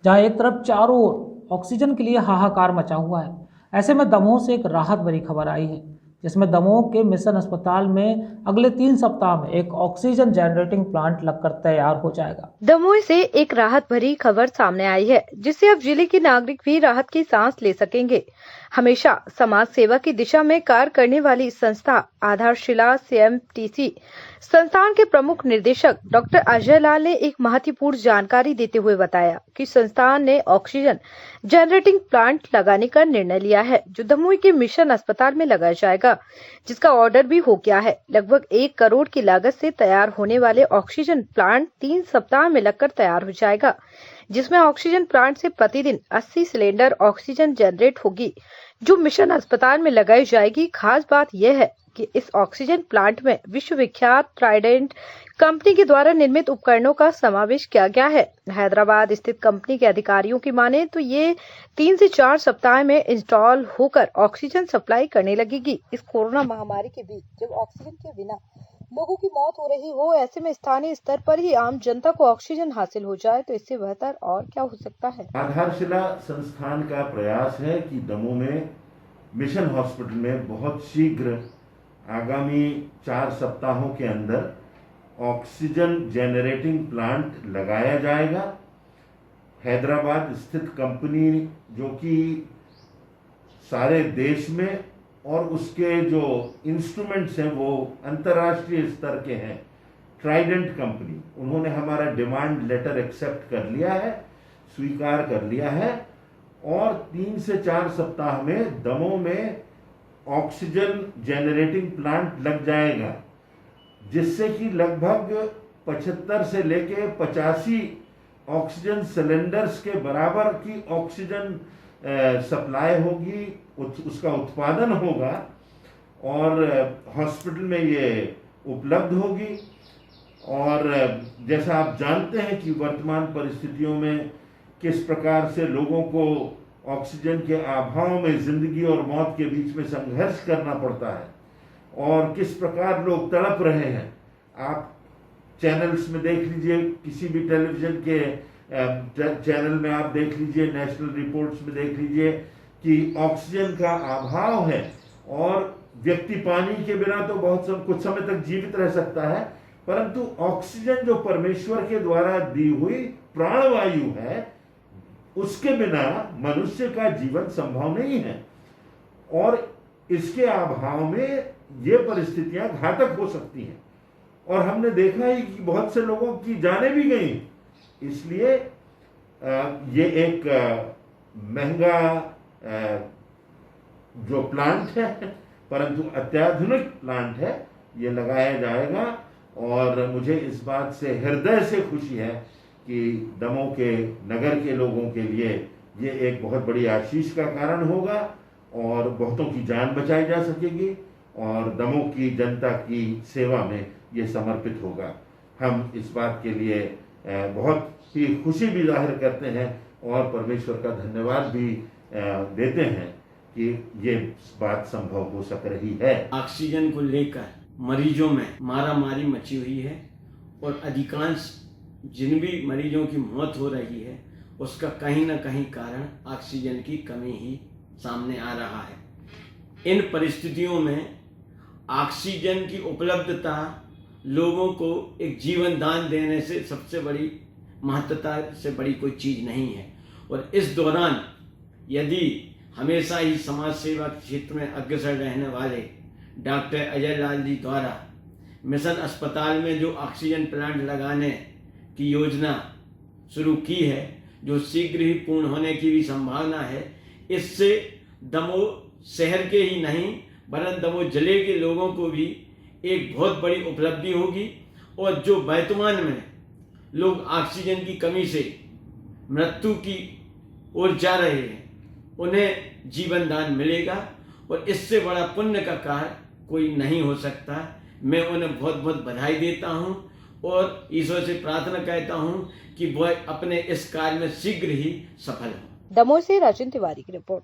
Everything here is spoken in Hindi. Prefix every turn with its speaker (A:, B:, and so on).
A: जहां एक तरफ चारों ओर ऑक्सीजन के लिए हाहाकार मचा हुआ है। ऐसे में दमोह से एक राहत भरी खबर आई है, जिसमें दमोह के मिशन अस्पताल में अगले 3 सप्ताह में एक ऑक्सीजन जनरेटिंग प्लांट लगकर तैयार हो जाएगा।
B: दमोह से एक राहत भरी खबर सामने आई है, जिससे अब जिले के नागरिक भी राहत की सांस ले सकेंगे। हमेशा समाज सेवा की दिशा में कार्य करने वाली संस्था आधारशिला CMTC संस्थान के प्रमुख निदेशक डॉक्टर अजय लाल ने एक महत्वपूर्ण जानकारी देते हुए बताया कि संस्थान ने ऑक्सीजन जनरेटिंग प्लांट लगाने का निर्णय लिया है, जो दमोह के मिशन अस्पताल में लगाया जाएगा, जिसका ऑर्डर भी हो गया है। लगभग 1 करोड़ की लागत से तैयार होने वाले ऑक्सीजन प्लांट 3 सप्ताह में लगकर तैयार हो जाएगा, जिसमें ऑक्सीजन प्लांट से प्रतिदिन 80 सिलेंडर ऑक्सीजन जनरेट होगी, जो मिशन अस्पताल में लगाई जाएगी। खास बात यह है कि इस ऑक्सीजन प्लांट में विश्व विख्यात ट्राइडेंट कंपनी के द्वारा निर्मित उपकरणों का समावेश किया गया है। हैदराबाद स्थित कंपनी के अधिकारियों की माने तो ये 3 से 4 सप्ताह में इंस्टॉल होकर ऑक्सीजन सप्लाई करने लगेगी। इस कोरोना महामारी के बीच जब ऑक्सीजन के बिना लोगों की मौत हो रही हो, ऐसे में स्थानीय स्तर पर ही आम जनता को ऑक्सीजन हासिल हो जाए तो इससे बेहतर और क्या हो सकता है।
C: आधारशिला संस्थान का प्रयास है कि दमोह में मिशन हॉस्पिटल में बहुत शीघ्र आगामी 4 सप्ताहों के अंदर ऑक्सीजन जनरेटिंग प्लांट लगाया जाएगा। हैदराबाद स्थित कंपनी जो कि सारे देश में और उसके जो इंस्ट्रूमेंट्स हैं वो अंतर्राष्ट्रीय स्तर के हैं, ट्राइडेंट कंपनी, उन्होंने हमारा डिमांड लेटर एक्सेप्ट कर लिया है, स्वीकार कर लिया है और 3 से 4 सप्ताह में दमोह में ऑक्सीजन जनरेटिंग प्लांट लग जाएगा, जिससे कि लगभग 75 से लेके 85 ऑक्सीजन सिलेंडर्स के बराबर की ऑक्सीजन सप्लाई होगी, उसका उत्पादन होगा और हॉस्पिटल में ये उपलब्ध होगी। और जैसा आप जानते हैं कि वर्तमान परिस्थितियों में किस प्रकार से लोगों को ऑक्सीजन के अभाव में जिंदगी और मौत के बीच में संघर्ष करना पड़ता है और किस प्रकार लोग तड़प रहे हैं। आप चैनल्स में देख लीजिए, किसी भी टेलीविजन के चैनल में आप देख लीजिए, नेशनल रिपोर्ट्स में देख लीजिए कि ऑक्सीजन का अभाव है और व्यक्ति पानी के बिना तो कुछ समय तक जीवित रह सकता है, परंतु ऑक्सीजन जो परमेश्वर के द्वारा दी हुई प्राणवायु है, उसके बिना मनुष्य का जीवन संभव नहीं है और इसके अभाव में ये परिस्थितियां घातक हो सकती हैं और हमने देखा ही कि बहुत से लोगों की जानें भी गई। इसलिए ये एक महंगा जो प्लांट है, परंतु अत्याधुनिक प्लांट है, ये लगाया जाएगा और मुझे इस बात से हृदय से खुशी है कि दमोह के नगर के लोगों के लिए ये एक बहुत बड़ी आशीष का कारण होगा और बहुतों की जान बचाई जा सकेगी और दमोह की जनता की सेवा में ये समर्पित होगा। हम इस बात के लिए बहुत ही खुशी भी जाहिर करते हैं और परमेश्वर का धन्यवाद भी देते हैं कि ये बात संभव हो सक रही है।
D: ऑक्सीजन को लेकर मरीजों में मारामारी मची हुई है और अधिकांश जिन भी मरीजों की मौत हो रही है उसका कहीं ना कहीं कारण ऑक्सीजन की कमी ही सामने आ रहा है। इन परिस्थितियों में ऑक्सीजन की उपलब्धता लोगों को एक जीवन दान देने से सबसे बड़ी महत्वता से बड़ी कोई चीज़ नहीं है और इस दौरान यदि हमेशा ही समाज सेवा के क्षेत्र में अग्रसर रहने वाले डॉक्टर अजय लाल जी द्वारा मिशन अस्पताल में जो ऑक्सीजन प्लांट लगाने की योजना शुरू की है, जो शीघ्र ही पूर्ण होने की भी संभावना है, इससे दमोह शहर के ही नहीं वरन दमोह जिले के लोगों को भी एक बहुत बड़ी उपलब्धि होगी और जो वर्तमान में लोग ऑक्सीजन की कमी से मृत्यु की ओर जा रहे हैं, उन्हें जीवन दान मिलेगा और इससे बड़ा पुण्य का कार्य कोई नहीं हो सकता। मैं उन्हें बहुत बहुत बधाई देता हूं और ईश्वर से प्रार्थना करता हूं कि वह अपने इस कार्य में शीघ्र ही सफल हो।
B: दमोह से राजन तिवारी की रिपोर्ट।